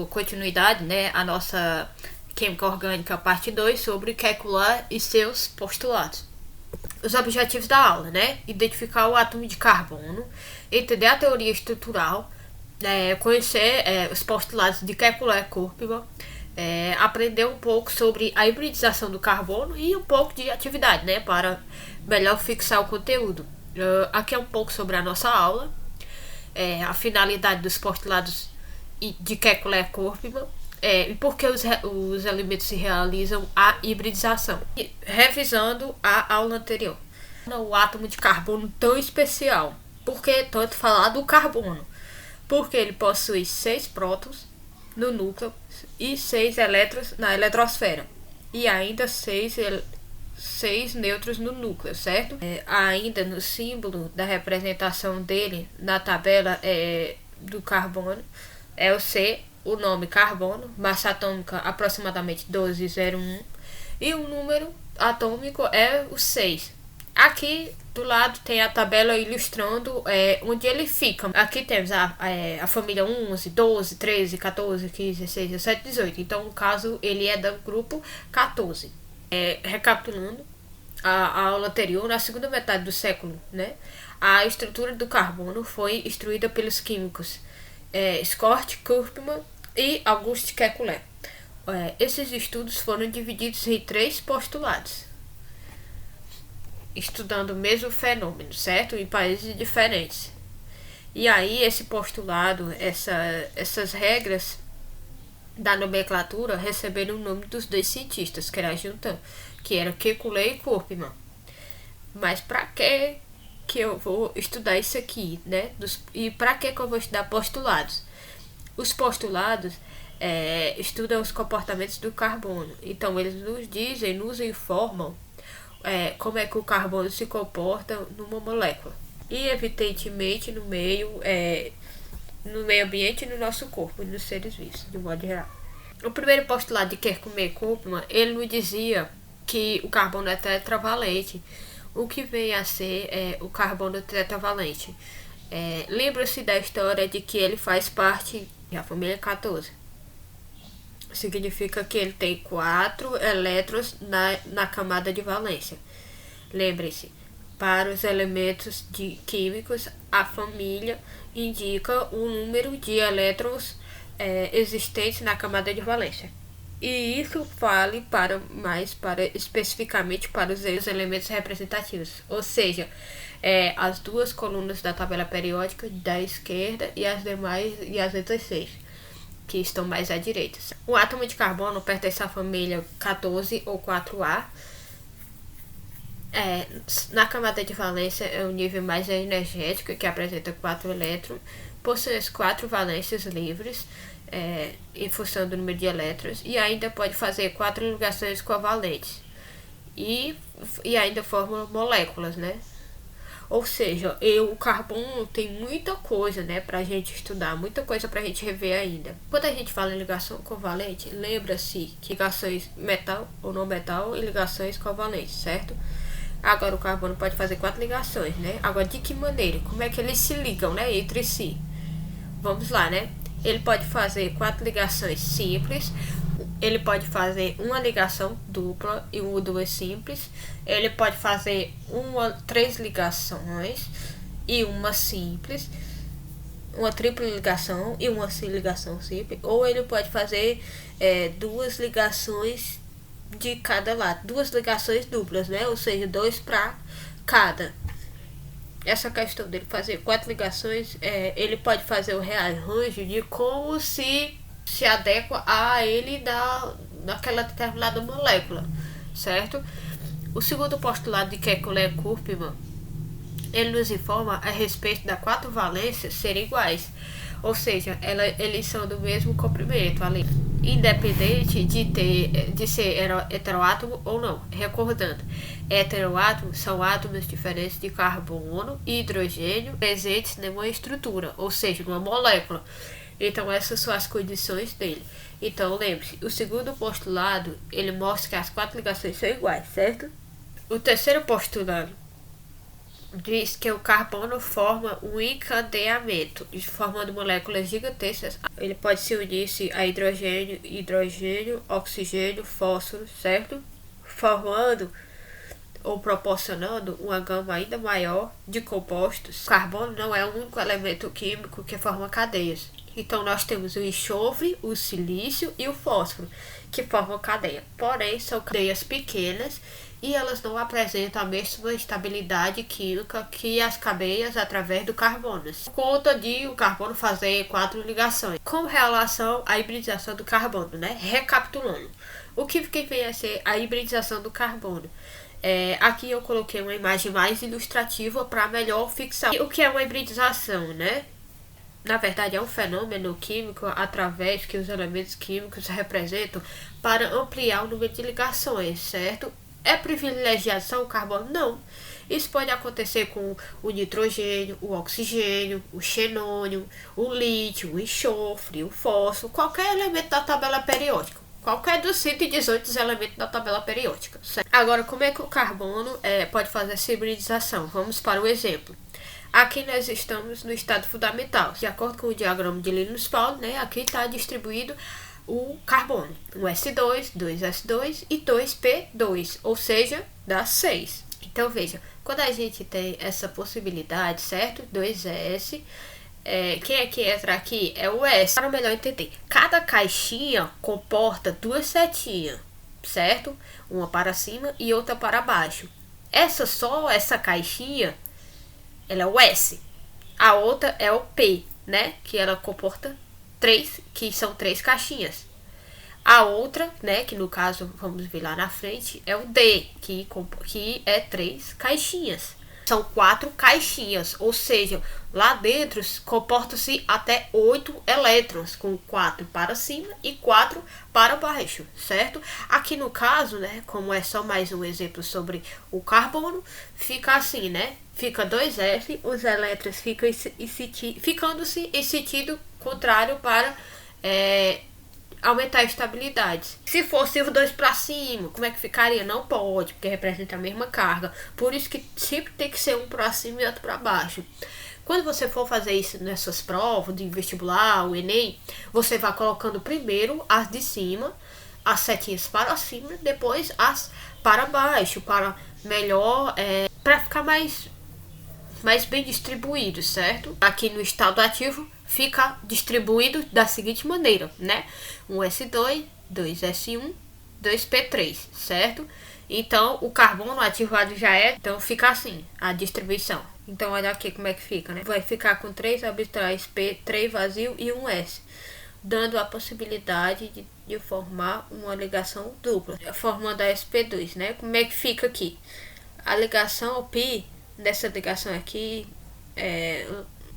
Continuidade, né, a nossa Química Orgânica parte 2 sobre Kekuler e seus postulados. Os objetivos da aula, né, identificar o átomo de carbono, entender a teoria estrutural, conhecer os postulados de Kekuler-Korpman, aprender um pouco sobre a hibridização do carbono e um pouco de atividade, né, para melhor fixar o conteúdo. Aqui é um pouco sobre a nossa aula, a finalidade dos postulados de Kekuler-Korpman, e por que os elementos se realizam a hibridização. E, revisando a aula anterior, o átomo de carbono tão especial. Por que tanto falar do carbono? Porque ele possui 6 prótons no núcleo e 6 elétrons na eletrosfera. E ainda 6 nêutrons no núcleo, certo? Ainda no símbolo da representação dele na tabela do carbono é o C, o nome carbono, massa atômica aproximadamente 12,01 e o número atômico é o 6. Aqui do lado tem a tabela ilustrando onde ele fica. Aqui temos a família 11, 12, 13, 14, 15, 16, 17, 18. Então, no caso, ele é do grupo 14. Recapitulando a aula anterior, na segunda metade do século, né, a estrutura do carbono foi instruída pelos químicos Scott, Korpman e Auguste Kekuler. Esses estudos foram divididos em 3 postulados, estudando o mesmo fenômeno, certo? Em países diferentes. E aí esse postulado, essas regras da nomenclatura receberam o nome dos 2 cientistas, que era Juntan, que era Kekuler e Korpman. Mas para que eu vou estudar isso aqui, né? E para que eu vou estudar postulados? Os postulados estudam os comportamentos do carbono. Então eles nos informam como é que o carbono se comporta numa molécula. E evidentemente no meio ambiente e no nosso corpo, e nos seres vivos, de modo geral. O primeiro postulado de Kekuler-Korpman, ele nos dizia que o carbono é tetravalente. O que vem a ser o carbono tetravalente? Lembra-se da história de que ele faz parte da família 14. Significa que ele tem 4 elétrons na camada de valência. Lembre-se, para os elementos químicos, a família indica o número de elétrons existentes na camada de valência. E isso vale especificamente para os elementos representativos, ou seja, as 2 colunas da tabela periódica da esquerda e as demais e as outras 6, que estão mais à direita. O átomo de carbono pertence à família 14 ou 4A. Na camada de valência é o nível mais energético, que apresenta 4 elétrons, possui as 4 valências livres, em função do número de elétrons, e ainda pode fazer 4 ligações covalentes e ainda forma moléculas, né? Ou seja, o carbono tem muita coisa, né, pra gente estudar, muita coisa pra gente rever ainda. Quando a gente fala em ligação covalente, lembra-se que ligações metal ou não metal e ligações covalentes, certo? Agora o carbono pode fazer 4 ligações, né? Agora de que maneira? Como é que eles se ligam, né, entre si? Vamos lá, né? Ele pode fazer 4 ligações simples, ele pode fazer uma ligação dupla e 2 simples, ele pode fazer 3 ligações e uma simples, uma tripla ligação e uma ligação simples, ou ele pode fazer 2 ligações de cada lado, 2 ligações duplas, né? Ou seja, 2 para cada. Essa questão dele fazer 4 ligações, ele pode fazer o rearranjo de como se adequa a ele daquela determinada molécula, certo? O segundo postulado de Kekuler-Korpman, ele nos informa a respeito das 4 valências serem iguais, ou seja, eles são do mesmo comprimento ali, independente de ser heteroátomo ou não. Recordando, heteroátomos são átomos diferentes de carbono e hidrogênio presentes numa estrutura, ou seja, numa molécula. Então essas são as condições dele. Então lembre-se, o segundo postulado, ele mostra que as 4 ligações são iguais, certo? O terceiro postulado diz que o carbono forma um encadeamento, formando moléculas gigantescas. Ele pode se unir-se a hidrogênio, oxigênio, fósforo, certo? Formando ou proporcionando uma gama ainda maior de compostos. O carbono não é o único elemento químico que forma cadeias. Então nós temos o enxofre, o silício e o fósforo, que formam cadeia. Porém, são cadeias pequenas e elas não apresentam a mesma estabilidade química que as cadeias através do carbono. Por conta de o carbono fazer 4 ligações. Com relação à hibridização do carbono, né? Recapitulando. O que vem a ser a hibridização do carbono? Aqui eu coloquei uma imagem mais ilustrativa para melhor fixar o que é uma hibridização, né? Na verdade, é um fenômeno químico através que os elementos químicos representam para ampliar o número de ligações, certo? É privilegiado só o carbono? Não. Isso pode acontecer com o nitrogênio, o oxigênio, o xenônio, o lítio, o enxofre, o fósforo, qualquer elemento da tabela periódica. Qualquer dos 118 elementos da tabela periódica. Certo? Agora, como é que o carbono pode fazer essa hibridização? Vamos para o exemplo. Aqui nós estamos no estado fundamental. De acordo com o diagrama de Linus Pauling, né, aqui está distribuído o carbono. Um S2, 2S2 e 2P2, ou seja, dá 6. Então veja, quando a gente tem essa possibilidade, certo? 2S, quem é que entra aqui? É o S. Para melhor entender, cada caixinha comporta 2 setinhas, certo? Uma para cima e outra para baixo. Essa caixinha, ela é o S. A outra é o P, né? Que ela comporta 3, que são 3 caixinhas. A outra, né? Que no caso, vamos ver lá na frente, é o D, que é 3 caixinhas. São 4 caixinhas, ou seja, lá dentro comportam-se até 8 elétrons, com 4 para cima e 4 para baixo, certo? Aqui no caso, né, como é só mais um exemplo sobre o carbono, fica assim, né? Fica 2F, os elétrons ficam ficando-se em sentido contrário para aumentar a estabilidade. Se fosse os 2 para cima, como é que ficaria? Não pode, porque representa a mesma carga. Por isso que sempre tem que ser um para cima e outro para baixo. Quando você for fazer isso nessas provas de vestibular, o Enem, você vai colocando primeiro as de cima, as setinhas para cima, depois as para baixo, para melhor, para ficar mais bem distribuído, certo? Aqui no estado ativo fica distribuído da seguinte maneira, né? Um S2, 2S1, 2P3, certo? Então, o carbono ativado já então fica assim, a distribuição. Então, olha aqui como é que fica, né? Vai ficar com 3 orbitais P, 3 vazio e um S, dando a possibilidade de formar uma ligação dupla, formando a SP2, né? Como é que fica aqui? A ligação pi, dessa ligação aqui,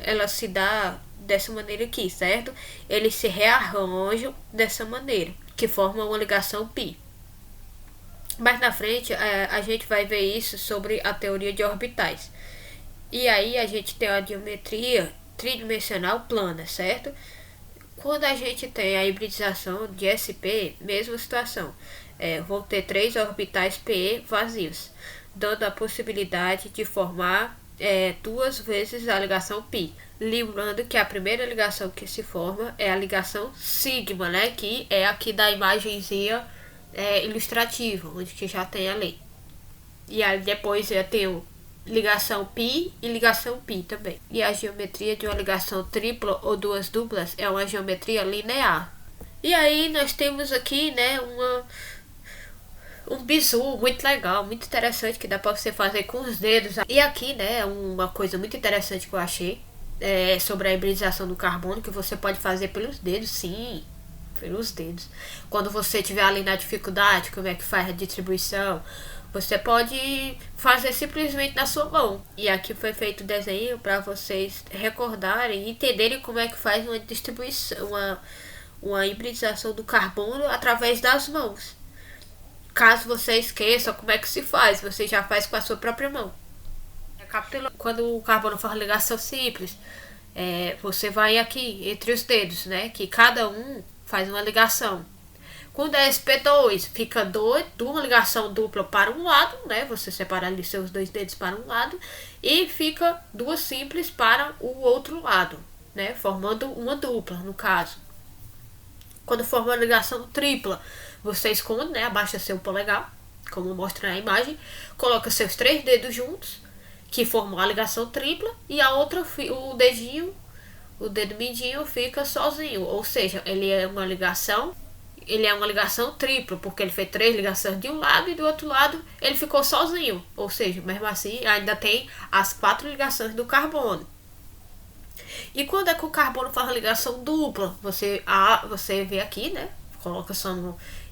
ela se dá dessa maneira aqui, certo? Eles se rearranjam dessa maneira, que forma uma ligação pi. Mais na frente, a gente vai ver isso sobre a teoria de orbitais. E aí a gente tem a geometria tridimensional plana, certo? Quando a gente tem a hibridização de SP, mesma situação. Vou ter 3 orbitais PE vazios, dando a possibilidade de formar 2 vezes a ligação π. Lembrando que a primeira ligação que se forma é a ligação sigma, né? Que é aqui da imagenzinha ilustrativa, onde que já tem a lei. E aí depois eu tenho ligação π e ligação π também. E a geometria de uma ligação tripla ou 2 duplas é uma geometria linear. E aí nós temos aqui, né, um bizu muito legal, muito interessante, que dá pra você fazer com os dedos. E aqui, né, uma coisa muito interessante que eu achei sobre a hibridização do carbono, que você pode fazer pelos dedos, sim, pelos dedos. Quando você estiver ali na dificuldade, como é que faz a distribuição, você pode fazer simplesmente na sua mão. E aqui foi feito o desenho para vocês recordarem e entenderem como é que faz uma distribuição, uma hibridização do carbono através das mãos. Caso você esqueça como é que se faz, você já faz com a sua própria mão. Quando o carbono faz ligação simples, você vai aqui entre os dedos, né? Que cada um faz uma ligação. Quando é sp2, fica uma ligação dupla para um lado, né? Você separa ali seus dois dedos para um lado e fica duas simples para o outro lado, né? Formando uma dupla, no caso. Quando forma uma ligação tripla, você esconde, né? Abaixa seu polegar, como mostra na imagem, coloca seus 3 dedos juntos, que formam a ligação tripla, e a outra, o dedo mindinho fica sozinho, ou seja, ele é uma ligação tripla, porque ele fez 3 ligações de um lado e do outro lado ele ficou sozinho, ou seja, mesmo assim ainda tem as 4 ligações do carbono. E quando é que o carbono faz uma ligação dupla? Você vê aqui, né? Coloca só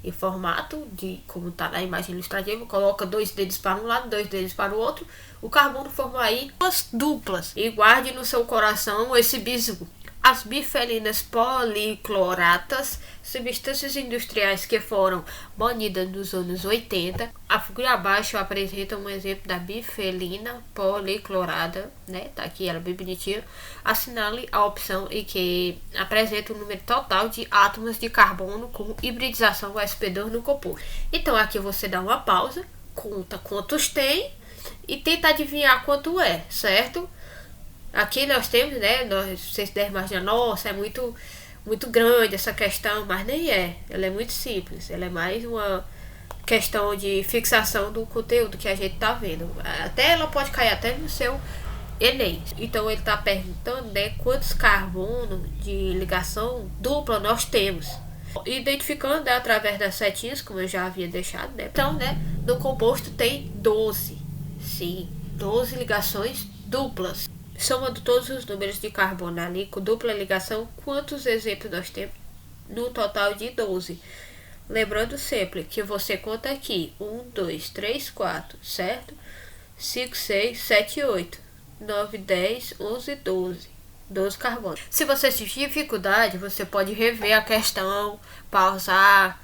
em formato de como está na imagem ilustrativa, coloca 2 dedos para um lado, 2 dedos para o outro. O carbono forma aí 2 duplas. E guarde no seu coração esse bizu. As bifeninas policloratas, substâncias industriais que foram banidas nos anos 80. A figura abaixo apresenta um exemplo da bifenina policlorada, né? Tá aqui ela bem bonitinha. Assinale a opção em que apresenta o número total de átomos de carbono com hibridização sp2 no composto. Então aqui você dá uma pausa, conta quantos tem e tenta adivinhar quanto é, certo? Aqui nós temos, né, vocês devem imaginar, nossa, é muito grande essa questão, mas nem é. Ela é muito simples, ela é mais uma questão de fixação do conteúdo que a gente tá vendo. Até ela pode cair até no seu Enem. Então ele tá perguntando, né, quantos carbonos de ligação dupla nós temos. Identificando, né, através das setinhas, como eu já havia deixado, né. Então, né, no composto tem 12. Sim, 12 ligações duplas. Somando todos os números de carbono ali com dupla ligação, quantos exemplos nós temos? No total de 12. Lembrando sempre que você conta aqui 1, 2, 3, 4, certo? 5, 6, 7, 8, 9, 10, 11, 12. 12 carbonos. Se você tiver dificuldade, você pode rever a questão, pausar,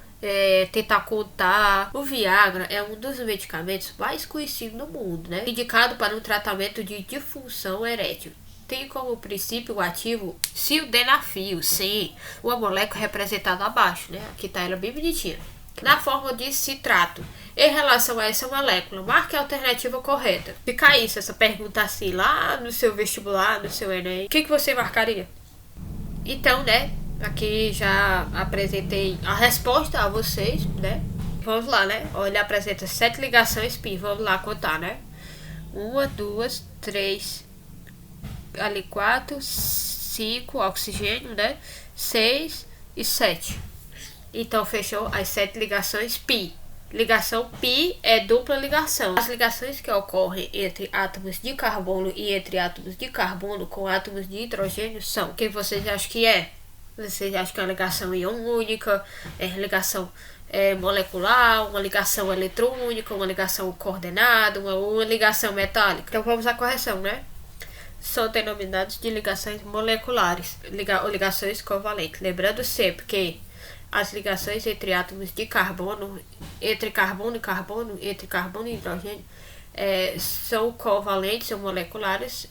tentar contar. O Viagra é um dos medicamentos mais conhecidos no mundo, né? Indicado para um tratamento de disfunção erétil. Tem como princípio ativo sildenafil, sim, uma molécula representada abaixo, né? Aqui tá ela bem bonitinha. Na forma de citrato. Em relação a essa molécula, marque a alternativa correta. Se caísse essa pergunta assim lá no seu vestibular, no seu Enem, o que você marcaria? Então, né? Aqui já apresentei a resposta a vocês, né? Vamos lá, né? Olha, ele apresenta 7 ligações pi. Vamos lá contar, né? 1, 2, 3, ali 4, 5, oxigênio, né? 6 e 7. Então, fechou as 7 ligações pi. Ligação pi é dupla ligação. As ligações que ocorrem entre átomos de carbono e entre átomos de carbono com átomos de hidrogênio são... O que vocês acham que é? Vocês acham que é uma ligação iônica, ligação molecular, uma ligação eletrônica, uma ligação coordenada, uma ligação metálica? Então vamos à correção, né? São denominados de ligações moleculares, ou ligações covalentes. Lembrando sempre que as ligações entre átomos de carbono, entre carbono e carbono, entre carbono e hidrogênio, são covalentes ou moleculares.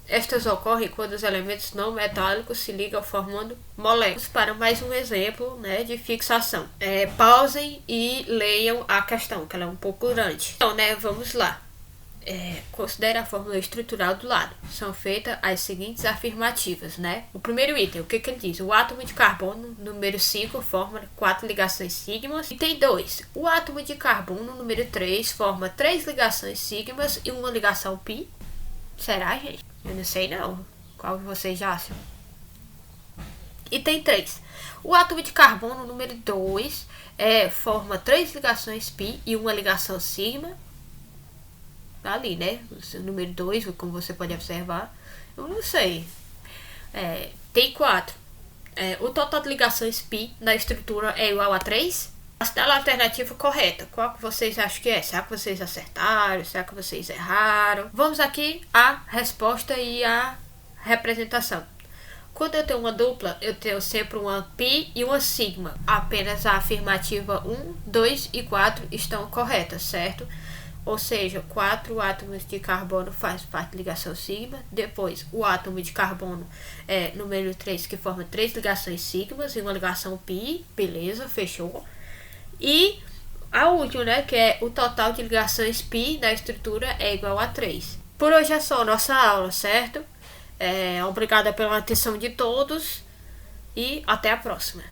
Estas ocorrem quando os elementos não metálicos se ligam formando moléculas. Para mais um exemplo, né, de fixação. Pausem e leiam a questão, que ela é um pouco grande. Então, né, vamos lá. Considere a fórmula estrutural do lado. São feitas as seguintes afirmativas, né? O primeiro item, o que ele diz? O átomo de carbono, número 5, forma 4 ligações sigmas. Item 2. O átomo de carbono, número 3, forma 3 ligações sigmas e uma ligação pi. Será, gente? Eu não sei não. Qual vocês acham? Item 3. O átomo de carbono, número 2, forma 3 ligações pi e uma ligação sigma. Tá ali, né? O número 2, como você pode observar. Eu não sei. Tem 4. O total de ligações pi na estrutura é igual a 3. A alternativa correta. Qual que vocês acham que é? Será que vocês acertaram? Será que vocês erraram? Vamos aqui à resposta e à representação. Quando eu tenho uma dupla, eu tenho sempre uma pi e uma sigma. Apenas a afirmativa 1, 2 e 4 estão corretas, certo? ou seja, 4 átomos de carbono faz parte da ligação sigma. Depois, o átomo de carbono é número 3, que forma 3 ligações sigmas e uma ligação pi, beleza, fechou. E a última, né, que é o total de ligações pi da estrutura é igual a 3. Por hoje é só nossa aula, certo? Obrigada pela atenção de todos e até a próxima.